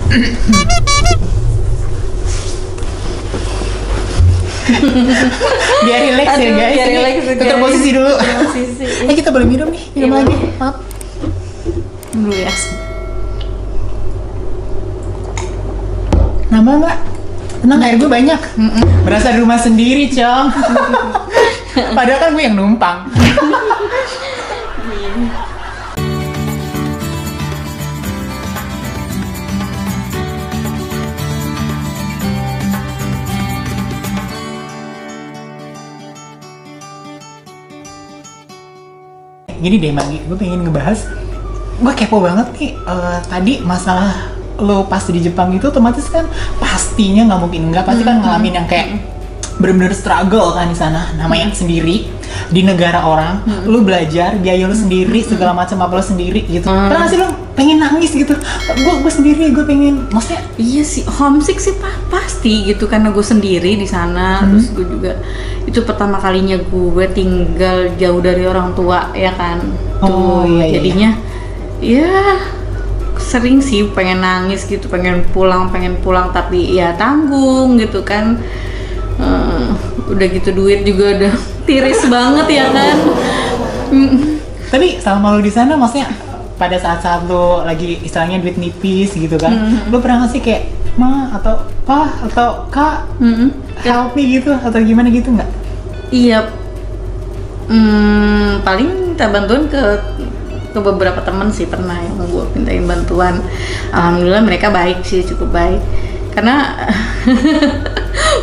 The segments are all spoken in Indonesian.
Biar relax ya guys. Biar relax Tutup posisi dulu. Kita boleh minum nih, minum lagi. Maaf. Dulu ya. Nambah nggak? Tenang, air gue banyak. Berasa di rumah sendiri, Cong. Padahal kan gue yang numpang. Gini deh Magi, gue pengen ngebahas, gue kepo banget nih, tadi masalah lo pas di Jepang itu otomatis kan pastinya nggak mungkin nggak, pasti kan ngalamin yang kayak bener-bener struggle kan di sana, namanya sendiri di negara orang, lo belajar biaya lo sendiri, segala macam apa lo sendiri gitu. Pernah nggak sih lo pengen nangis gitu? Gue sendiri, gue pengen, maksudnya iya sih, homesick sih pasti gitu karena gue sendiri di sana. Terus gue juga itu pertama kalinya gue tinggal jauh dari orang tua ya kan. Iya, jadinya ya sering sih pengen nangis gitu, pengen pulang tapi ya tanggung gitu kan. Udah gitu duit juga udah tiris banget ya kan. Tapi selama lo di sana, maksudnya pada saat-saat lo lagi istilahnya duit nipis gitu kan, lo pernah nggak sih kayak ma atau pa atau kak help me gitu atau gimana gitu nggak? Iya, paling minta bantuan ke beberapa teman sih, pernah yang gue mintain bantuan. Alhamdulillah mereka baik sih, cukup baik. Karena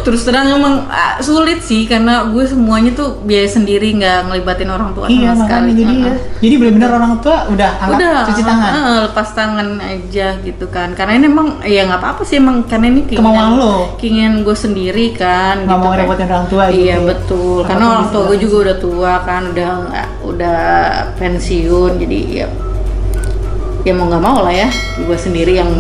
terus terang emang sulit sih karena gue semuanya tuh biaya sendiri, nggak ngelibatin orang tua sama sekali. Jadi benar-benar orang tua udah cuci tangan, lepas tangan aja gitu kan. Karena ini emang ya nggak apa-apa sih, emang karena ini kemauan lo, keinginan gue sendiri kan. Nggak mau ngerepotin orang tua. Iya gitu. Betul. Karena orang tua gue juga udah tua kan, udah pensiun, jadi ya mau nggak mau lah ya, gue sendiri yang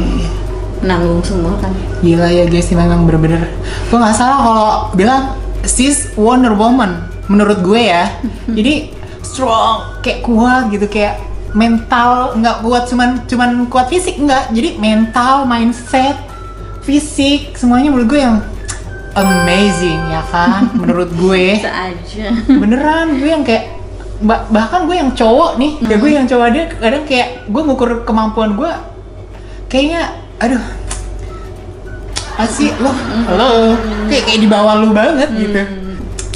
nanggung semua kan. Gila ya guys, memang bener-bener gue nggak salah kalau bilang sis Wonder Woman menurut gue ya. Jadi strong, kayak kuat gitu, kayak mental, nggak kuat cuman kuat fisik, enggak, jadi mental, mindset, fisik, semuanya menurut gue yang amazing ya kan. Menurut gue aja beneran, gue yang kayak bahkan gue yang cowok nih, ya gue yang cowok, dia kadang kayak gue ngukur kemampuan gue kayaknya aduh asik lo kayak di bawah lu banget gitu.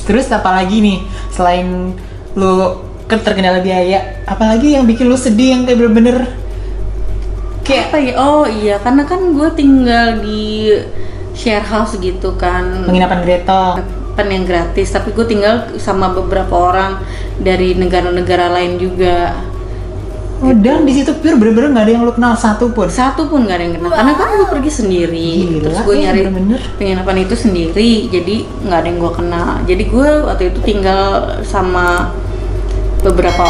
Terus apalagi nih selain lu terkendala biaya, apalagi yang bikin lu sedih yang kayak bener-bener kayak apa ya? Oh iya, karena kan gue tinggal di share house gitu kan, penginapan Gretel yang gratis, tapi gue tinggal sama beberapa orang dari negara-negara lain juga. Oh, gitu. Dan di situ pure bener-bener nggak ada yang lu kenal satu pun nggak ada yang kenal. Karena kan gue pergi sendiri. Gila, terus gue nyari bener-bener penginapan itu sendiri, jadi nggak ada yang gue kenal. Jadi gue waktu itu tinggal sama beberapa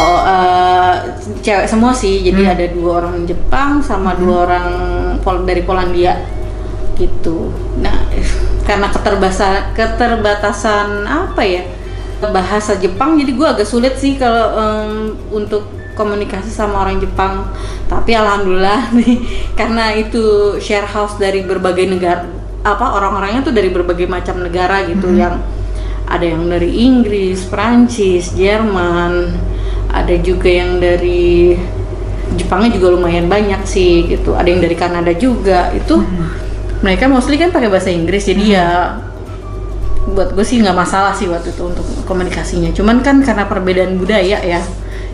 cewek semua sih, jadi ada 2 orang Jepang sama 2 orang dari Polandia gitu. Nah karena keterbatasan apa ya, bahasa Jepang, jadi gue agak sulit sih kalau untuk komunikasi sama orang Jepang. Tapi alhamdulillah nih, karena itu share house dari berbagai negara, orang-orangnya tuh dari berbagai macam negara gitu, yang ada yang dari Inggris, Prancis, Jerman, ada juga yang dari Jepangnya juga lumayan banyak sih gitu, ada yang dari Kanada juga. Itu mereka mostly kan pakai bahasa Inggris, jadi ya buat gue sih nggak masalah sih waktu itu untuk komunikasinya. Cuman kan karena perbedaan budaya ya,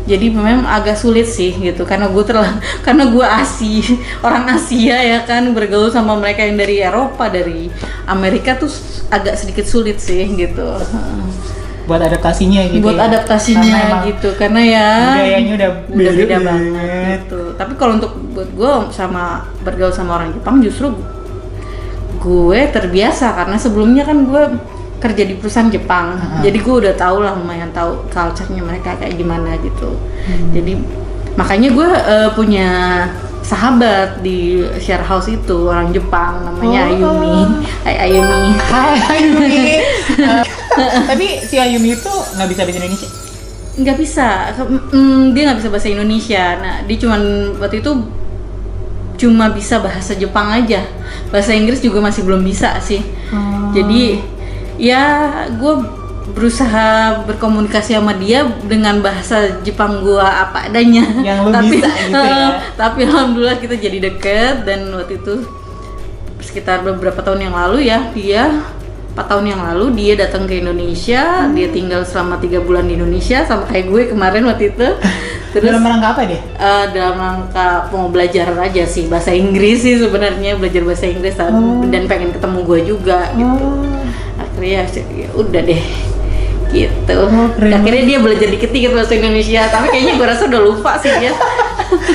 jadi memang agak sulit sih gitu, karena gue orang Asia ya kan, bergaul sama mereka yang dari Eropa, dari Amerika tuh agak sedikit sulit sih gitu. Buat adaptasinya gitu. Karena ya budayanya udah beda banget gitu. Tapi kalau untuk buat gue bergaul sama orang Jepang, justru gue terbiasa karena sebelumnya kan gue kerja di perusahaan Jepang, jadi gue udah lumayan tahu culture-nya mereka kayak gimana gitu. Jadi makanya gue punya sahabat di share house itu orang Jepang, namanya Ayumi. Hai Ayumi. Tapi si Ayumi itu nggak bisa bahasa Indonesia? Nggak bisa, dia nggak bisa bahasa Indonesia. Nah dia cuman waktu itu cuma bisa bahasa Jepang aja, bahasa Inggris juga masih belum bisa sih. Jadi ya gue berusaha berkomunikasi sama dia dengan bahasa Jepang gue apa adanya. Yang lu bisa gitu ya. Tapi alhamdulillah kita jadi deket, dan waktu itu sekitar beberapa tahun yang lalu ya, 4 tahun yang lalu dia datang ke Indonesia. Dia tinggal selama 3 bulan di Indonesia sama kayak gue kemarin waktu itu. Terus dalam rangka apa dia? Dalam rangka mau belajar aja sih, bahasa Inggris sih sebenarnya, belajar bahasa Inggris dan pengen ketemu gue juga gitu. Akhirnya ya udah deh gitu. Akhirnya dia belajar dikit-dikit bahasa Indonesia, tapi kayaknya gue rasa udah lupa sih dia.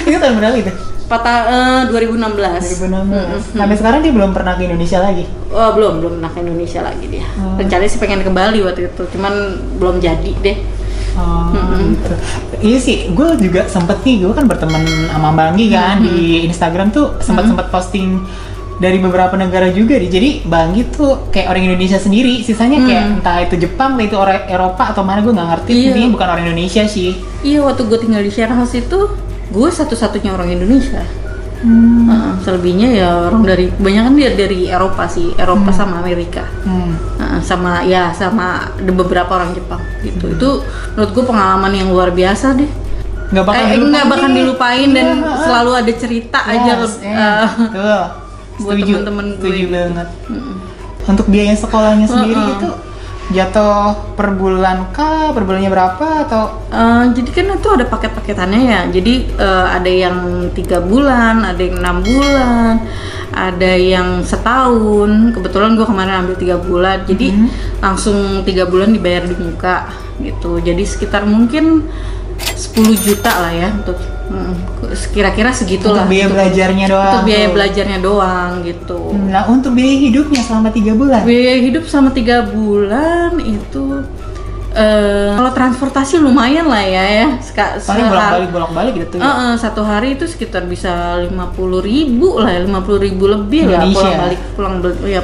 Itu tahun berapa itu? 2016. 2016. Sampai sekarang dia belum pernah ke Indonesia lagi? Oh, belum pernah ke Indonesia lagi dia. Rencananya sih pengen ke Bali waktu itu, cuman belum jadi deh. Gitu. Iya sih, gue juga sempet nih, gue kan berteman sama Mbak Anggi kan di Instagram tuh sempat posting dari beberapa negara juga nih. Jadi Mbak Anggi tuh kayak orang Indonesia sendiri, sisanya kayak entah itu Jepang, entah itu orang Eropa atau mana, gue nggak ngerti. Intinya bukan orang Indonesia sih. Iya, waktu gue tinggal di share house itu gue satu-satunya orang Indonesia. Selebihnya ya orang kebanyakan dia dari Eropa sih, Eropa sama Amerika, sama beberapa orang Jepang gitu. Itu menurut gue pengalaman yang luar biasa deh. Nggak bakal dilupain dan selalu ada cerita aja buat temen-temen gue. Setuju banget. Untuk biaya sekolahnya sendiri itu jatuh per bulan kah? Per bulannya berapa atau? Jadi kan itu ada paket-paketannya ya. Jadi ada yang 3 bulan, ada yang 6 bulan, ada yang setahun. Kebetulan gue kemarin ambil 3 bulan, jadi langsung 3 bulan dibayar di muka gitu. Jadi sekitar mungkin 10 juta lah ya untuk kira-kira segitulah. Untuk biaya belajarnya doang. Untuk biaya belajarnya doang gitu. Nah, untuk biaya hidupnya selama 3 bulan? Biaya hidup selama 3 bulan itu kalau transportasi lumayan lah ya. Paling bolak-balik gitu ya? Satu hari itu sekitar bisa 50.000 lah ya, 50.000 lebih Indonesia. lah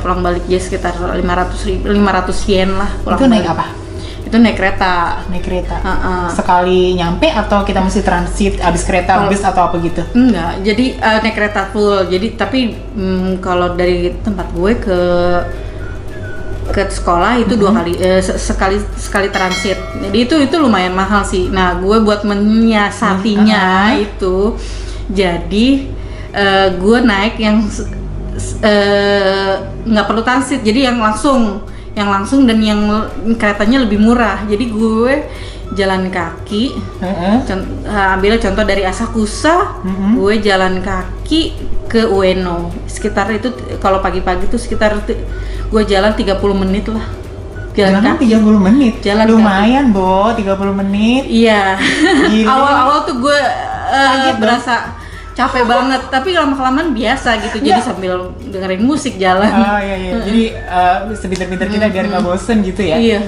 pulang balik ya, sekitar 500 yen lah pulang. Itu naik apa? Itu naik kereta. Sekali nyampe atau kita mesti transit abis kereta bis atau apa gitu? Enggak, jadi naik kereta full. Jadi tapi kalau dari tempat gue ke sekolah itu 2 kali, sekali transit. Jadi itu lumayan mahal sih. Nah, gue buat menyiasatinya itu, jadi gue naik yang nggak perlu transit, jadi yang langsung dan yang keretanya lebih murah. Jadi gue jalan kaki. Ambil contoh dari Asakusa, gue jalan kaki ke Ueno. Sekitar itu kalau pagi-pagi tuh sekitar gue jalan 30 menit lah. Jalan kaki 30 menit? Lumayan, Bo, 30 menit. Iya. Awal-awal tuh gue berasa capek banget, tapi lama-kelamaan biasa gitu. Jadi sambil dengerin musik jalan. Oh iya. Jadi sebentar-bentar kita biar nggak bosen gitu ya. Iya.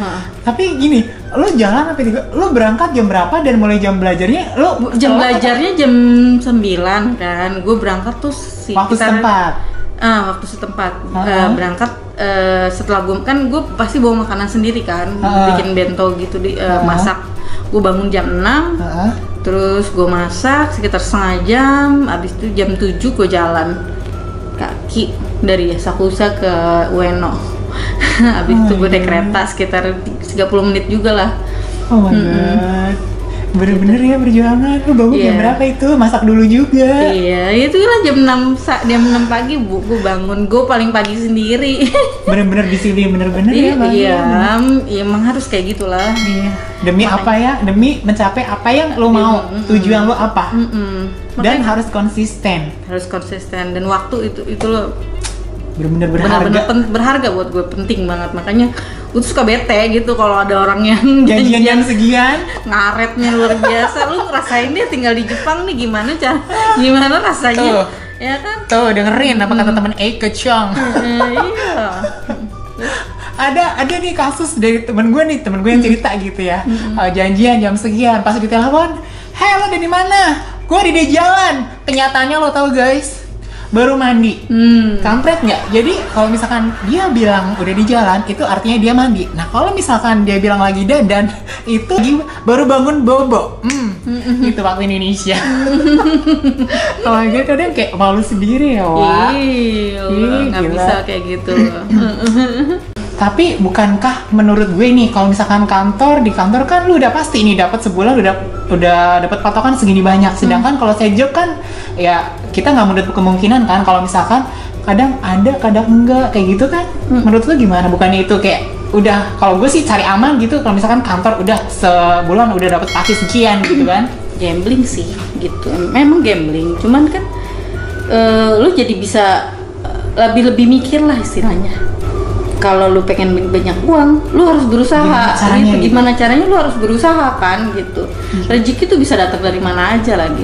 Tapi gini, lo jalan sampai 3, lo berangkat jam berapa dan mulai jam belajarnya? Belajarnya jam 9 kan. Gue berangkat tuh waktu setempat. Waktu setempat. Berangkat setelah gue pasti bawa makanan sendiri kan, bikin bento gitu masak. Gue bangun jam 6. Terus gue masak sekitar setengah jam, abis itu jam 7 gue jalan kaki dari Asakusa ke Ueno. Abis itu gue naik kereta sekitar 30 menit juga lah. Oh my god, bener-bener ya perjuangan. Lu bangun jam berapa itu? Masak dulu juga. Iya, itu lah jam 6 pagi gue bangun. Gue paling pagi sendiri. Bener-bener disiplin, bener-bener ya Bang. Iya, emang harus kayak gitulah. Iya. Demi apa ya? Demi mencapai apa yang lo mau. Tujuan lo apa? Dan harus konsisten. Dan waktu itu lo bener-bener berharga. Berharga buat gue, penting banget. Makanya gue tuh suka bete gitu kalau ada orang yang janjian jam sekian, ngaretnya luar biasa. Lu ngerasain dia tinggal di Jepang nih, gimana rasanya? Tuh. Ya kan? Tuh dengerin apa kata temen Eike Chong. Iya. Ada nih kasus dari temen gue yang cerita gitu ya. Janjian jam sekian, pas ditelepon, "Hey, lo dari mana?" "Gue di jalan." Kenyataannya lo tau guys, baru mandi. Kampret nggak? Jadi kalau misalkan dia bilang udah di jalan, itu artinya dia mandi. Nah kalau misalkan dia bilang lagi dandan, itu baru bangun bobo. Itu waktu Indonesia. Kalau gue kadang kayak malu sendiri ya, Wak. Nggak Gila. bisa kayak gitu. Tapi bukankah menurut gue nih, kalau misalkan di kantor kan lu udah pasti nih dapat sebulan udah dapat patokan segini banyak. Sedangkan kalau side job kan ya kita nggak menutup kemungkinan kan kalau misalkan kadang ada kadang enggak kayak gitu kan. Menurut lu gimana? Bukannya itu kayak udah, kalau gue sih cari aman gitu, kalau misalkan kantor udah sebulan udah dapat pasti sekian gitu kan. Gambling sih gitu, memang gambling, cuman kan lu jadi bisa lebih mikir lah istilahnya. Kalau lu pengen banyak uang, lu harus berusaha. Gimana caranya lu harus berusaha kan gitu. Rezeki tuh bisa datang dari mana aja lagi.